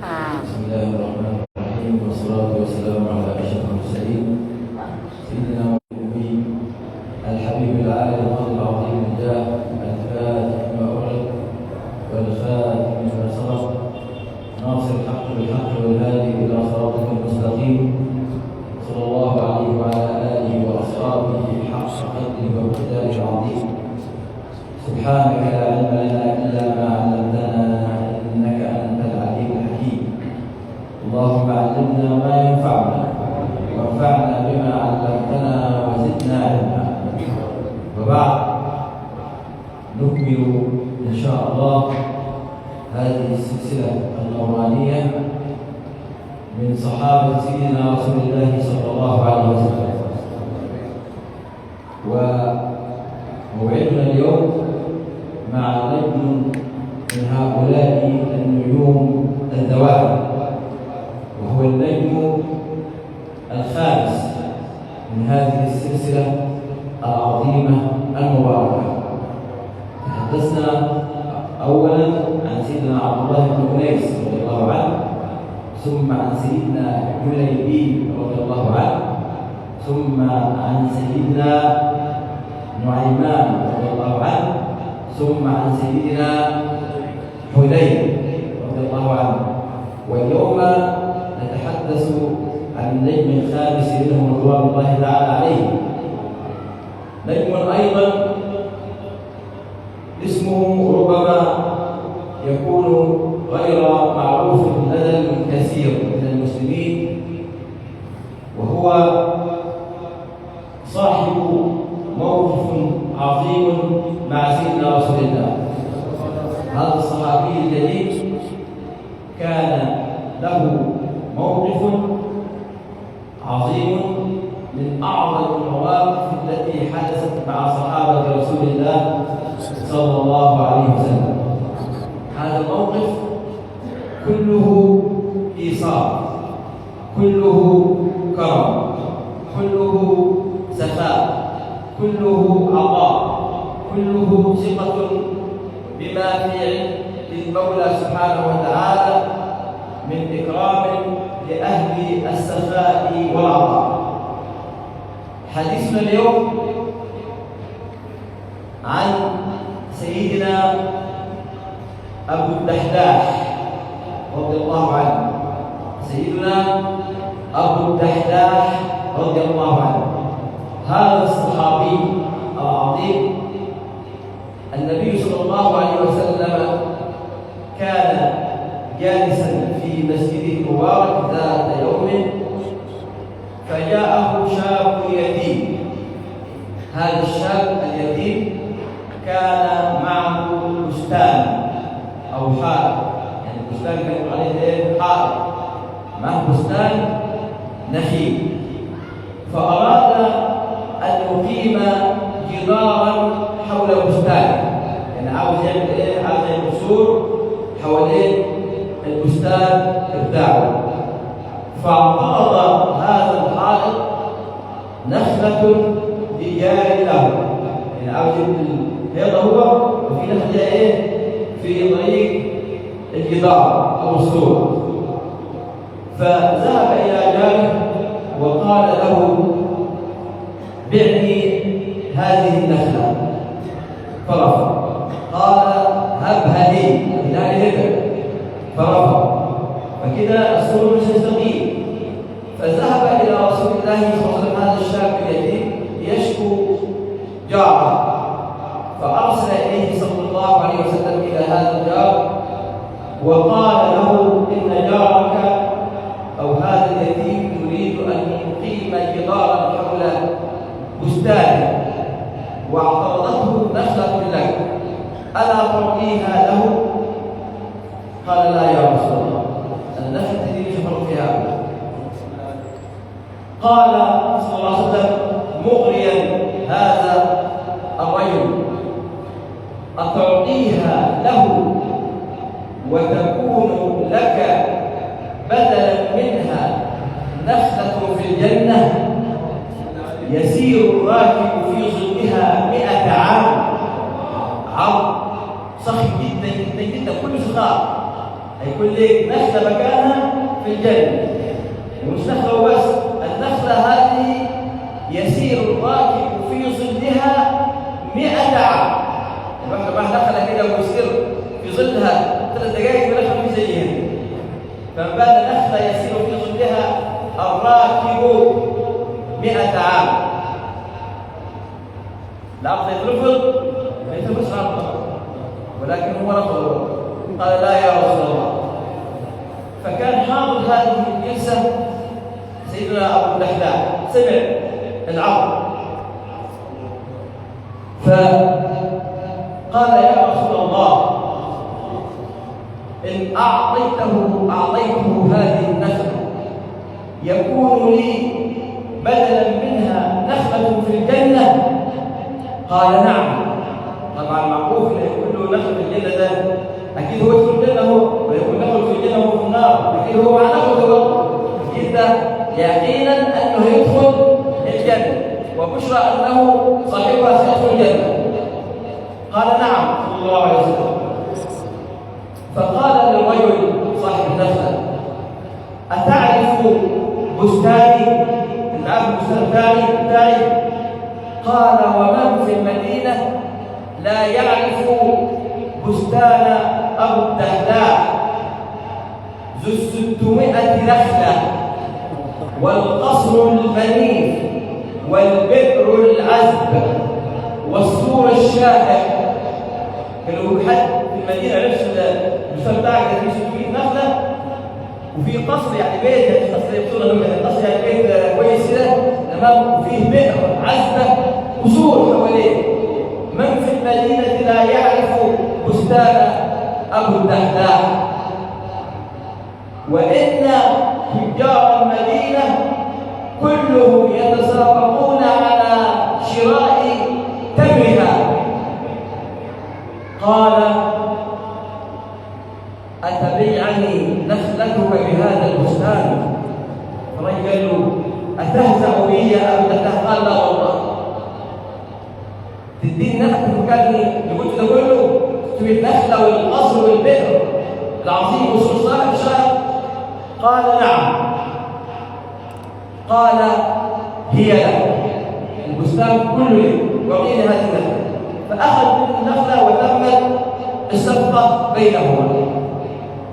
بسم الله الرحمن الرحيم، والصلاة والسلام على أشرف المرسلين سيدنا ونبي الحبيب العالي القدر العظيم الجاه الفاتح ما أغلق والخاتم لما سبق ناصر الحق بالحق والهادي إلى صراطك المستقيم صلى الله عليه وعلى آله وأصحابه حق قدره وامتداله العظيم. سبحانك لا علم لنا إلا ما علمتنا إنك أنت العليم الحكيم. اللهم علمنا ما ينفعنا وانفعنا بما علمتنا وزدنا علما. وبعد، نكمل إن شاء الله هذه السلسلة النورانية من صحابة سيدنا رسول الله صلى الله عليه وسلم. وموعدنا اليوم مع نجم من هؤلاء النجوم الذوائب، وهو النجم الخامس من هذه السلسلة العظيمة المباركة. تحدثنا أولا عن سيدنا عبد الله بن أنيس رضي الله عنه، ثم عن سيدنا جليبيب رضي الله عنه، ثم عن سيدنا نعيمان رضي الله عنه، ثم عن سيدنا حذيفة رضي الله عنه. واليوم نتحدث عن النجم الخامس منهم رضوان الله تعالى عليه، نجم أيضا اسمه ربما يكون غير معروف لدى الكثير من المسلمين، وهو صاحب موقف عظيم مع سيدنا رسول الله. هذا الصحابي الجليل كان له موقف عظيم من أعظم المواقف التي حدثت مع صحابة رسول الله صلى الله عليه وسلم. هذا الموقف كله إيصال، كله كرم، كله سخاء، كله عطاء، كله ثقة بما في علم المولى سبحانه وتعالى من إكرام لأهل السخاء والعطاء. حديثنا اليوم عن سيدنا أبو الدحداح رضي الله عنه. سيدنا أبو الدحداح رضي الله عنه، هذا الصحابي العظيم النبي صلى الله عليه وسلم كان جالسا في مسجده المبارك ذات يوم، فجاءه شاب يتيم. هذا الشاب اليتيم كان معه بستان أو حائط، يعني البستان كان عليه حائط، معه بستان نخيل، فأراد أن يقيم جدارا حول البستان، يعني عاوز يعمل عاوز يعمل سور حوالين البستان بتاعه. فاعترض هذا الحائط نخلة بجار له، يعني عاوز هذا هو، وفي نخلة في طريق الجدار أو السور. فذهب إلى جاره وقال له: بعني هذه النخلة. فرفض، قال: هبها لي، لا هبه. فرفض، فكده السور مش يستقيم. فذهب إلى رسول الله صلى الله عليه وسلم هذا الشاب اليتيم يشكو جاره، فأرسل إليه صلى الله عليه وسلم إلى هذا الجار وقال له: إن جارك أو هذا اليتيم يريد أن يقيم جدارا حول بستانه، واعترضته نخلة لك، ألا تعطيها له؟ قال: لا يا رسول الله، النخلة دي مش هفرق فيها. قال صلى الله عليه وسلم مغريا هذا الرجل: أتعطيها له وتكون لك بدلا منها نخلة في الجنة يسير الراكب في ظلها 100 عام. عرض صخب جدا جدا جدا، كل سخاء، هيكون لك نخلة مكانها في الجنة، ومش نخلة وبس، النخلة هذه يسير الراكب في ظلها 100 عام. الواحد راح نخلة كده ويسير في ظلها 3 دقائق ونخلة في زيها، فمن بعد نخلة يسير في ظلها الراكب 100 عام. العقد يترفض ما يترفضش عقد، ولكن هو رفض، قال لا يا رسول الله. فكان حاضر هذه الجلسة سيدنا أبو الدحداح، سمع العقد فقال يا رسول الله إن أعطيته هذه النخلة يكون لي بدلا منها نخلة في الجنة؟ قال نعم. طبعا معروف ان يكون له نخل في الجنه، ده اكيد هو في الجنه هو، ويكون نخل في الجنه وهو في النار، اكيد هو مع نخل، اكيد ده يقينا انه يدخل الجنه، وبشرى انه صاحبها سيدخل الجنه. قال نعم صلى الله عليه وسلم. فقال للرجل صاحب النخله اتعرف بستاني؟ انت عارف البستان بتاعي؟ قال ومن في المدينة لا يعرف بستان أبو الدحداح ذو 600 نخلة والقصر المنيف والبئر العذب والسور الشاهق. كانوا حد في المدينة نفس البستان بتاعك فيه 600 نخلة وفي قصر، يعني بيت، قصر يبصر لهم القصر يعني بيت كويس كده تمام، وفيه بئر عذبة وسور حواليه. من في المدينة لا يعرف بستان أبو الدحداح؟ وإن تجار المدينة كلهم يتسابقون على شراء تمرها. قال أتبيعني نخلتك بهذا البستان؟ فالرجل قال له أتهزأ بي يا أبا الدحداح؟ قال لا والله. تديني نخلة في المكان اللي قلت ده كله؟ تبي النخلة والقصر والبئر العظيم وسور صاحب الشهر؟ قال نعم. قال هي لك، البستان كله لي، واعطيني هذه النخلة. فأخذ منه النخلة وتمت الصفقة بينهما.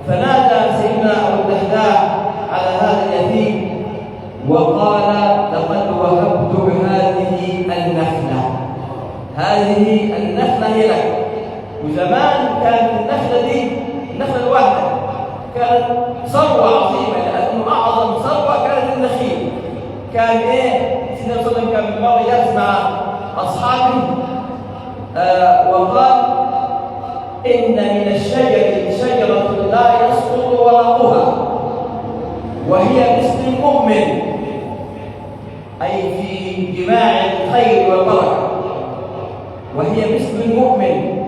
فنادى سيدنا أبو الدحداح على هذا اليتيم وقال لقد وهبتك هذه النخلة، هذه النخلة هي لك. وزمان كانت النخلة دي النخلة الواحدة كانت ثروة عظيمة، لأنه أعظم ثروة كانت النخيل. كان سيدنا صلى الله عليه وسلم كان مرة جالس مع أصحابه وقال إن من الشجر شجرة لا يسقط ورقها وهي مثل المؤمن، أي في جماع الخير والبركة، وهي مثل المؤمن.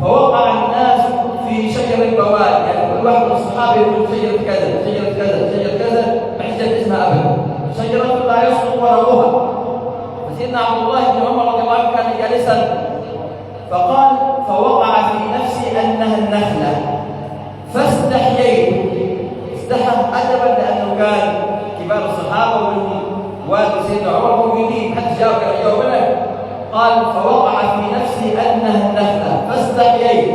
فوقع الناس في شجر البواد، يعني كل واحد من الصحابة يقول شجرة كذا شجرة كذا شجرة كذا، ما حد اسمها أبدا، شجرة لا يسقط ورقها. فسيدنا عبد الله بن عمر رضي الله عنه كان جالسا فقال فوقع في نفسي أنها النخلة فاستحييت. استحى أدبا لأنه كان كبار الصحابة ومنهم والد سيدنا عمر موجودين، حتى جاء كان يجاوبنا. قال فوقع في نفسي أنها النخلة فاستحييت،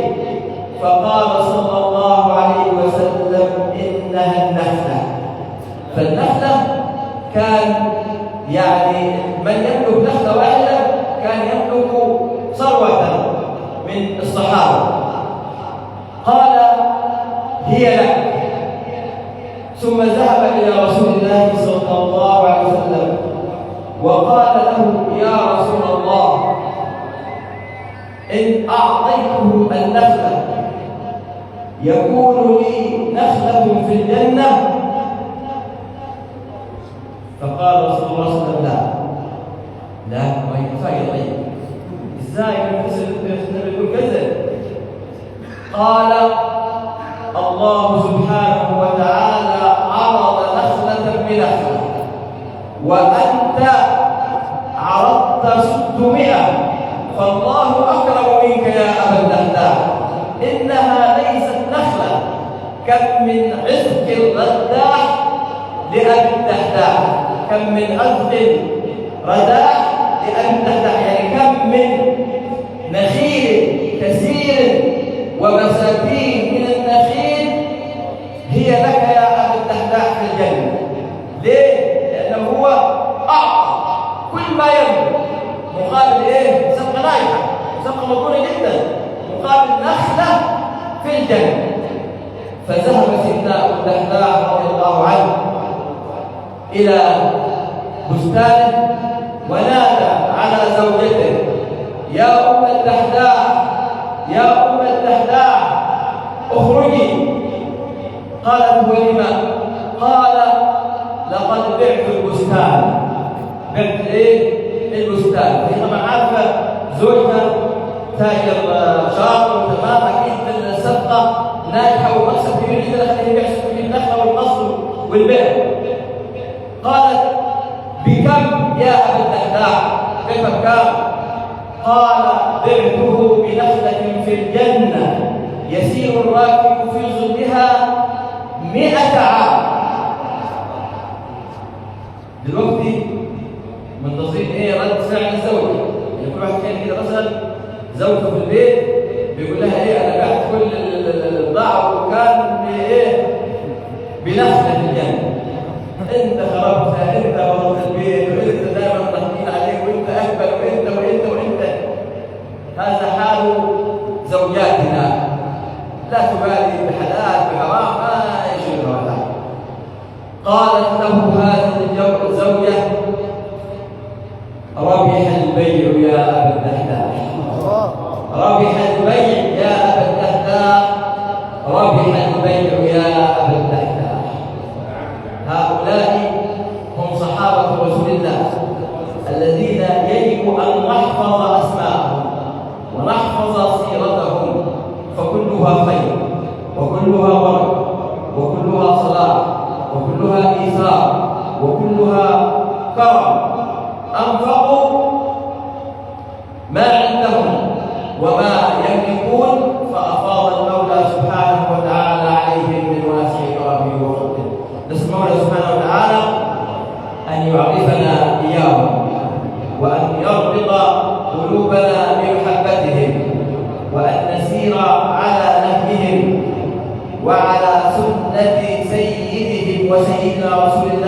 فقال صلى الله عليه وسلم إنها النخلة. فالنخلة كان يعني من يملك نخلة واحدة كان يملك ثروة من الصحابة. قال هي لك. ثم ذهب إلى رسول الله صلى الله عليه وسلم وقال له يا رسول الله إن أعطيته النخلة يكون لي نخلة في الجنة؟ فقال رسول الله صلى الله عليه وسلم لا ما يكفي. طيب ازاي يقول كذا؟ قال الله سبحانه وتعالى عرض نخلة بنخلة وأنت عرضت 600، فالله أكرم منك يا أبا الدحداح. إنها ليست نخلة كم من عزق رداح لأبي الدحداح، كم من عزق رداح لأبي الدحداح، يعني كم من نخيل كثير وبساتين من النخيل هي لك يا أبا الدحداح في الجنة. ليه؟ لأنه هو أعطى كل ما يملك مقابل إيه؟ صفقة ناجحة، صفقة مضمونة جدا، مقابل نخلة في الجنة. فذهب سيدنا أبو الدحداح رضي الله عنه إلى بستانه ونادى على زوجته: يا أم الدحداح، يا أم الدحداح اخرجي. قالت: ولما؟ قال: لقد بعت البستان. بعت ايه؟ البستان. هي طبعا عارفه زوجها تاجر شاطر وتمام، اكيد الصفقه ناجحه ومكسب كبير جدا، خليه يبيع في النخله والقصر والبيع. قالت: بكم يا ابا الدحداح؟ كيف بكم؟ قال: بعته بنخله في الجنه يسير الراكب في ظلها 100 عام. دلوقتي منتظرين ايه؟ رد فعل الزوجه. يعني كل واحد كان كده مثلا زوجته في البيت بيقول لها ايه؟ انا بعت كل البضاعه وكان بايه؟ بنخله في الجنه. انت خربتها، انت بوظت البيت، وانت دائما ضاحكين عليك، وانت اهبل، وانت. هذا حال زوجاتنا، لا تبالي بحلال بحرام، ما يشغل ولا. قالت له هذه الزوجة: ربح البيع يا أبا الدحداح، ربح البيع يا أبا الدحداح، ربح البيع يا أبا الدحداح. هؤلاء هم صحابة رسول الله الذين يجب أن نحفظ أسماءهم ونحفظ سيرتهم، فكلها خير وكلها بركة وكلها صلاح وكلها إيثار وكلها كرم. أنفقوا ما عندهم وما يملكون، فأفاض المولى سبحانه وتعالى عليهم من واسع كرمه وفضله. نسأل المولى سبحانه وتعالى أن يعرفنا إياهم، وأن يربط قلوبنا بمحبتهم، وأن نسير على نهجهم وعلى سنة سيدهم وسيدنا رسول الله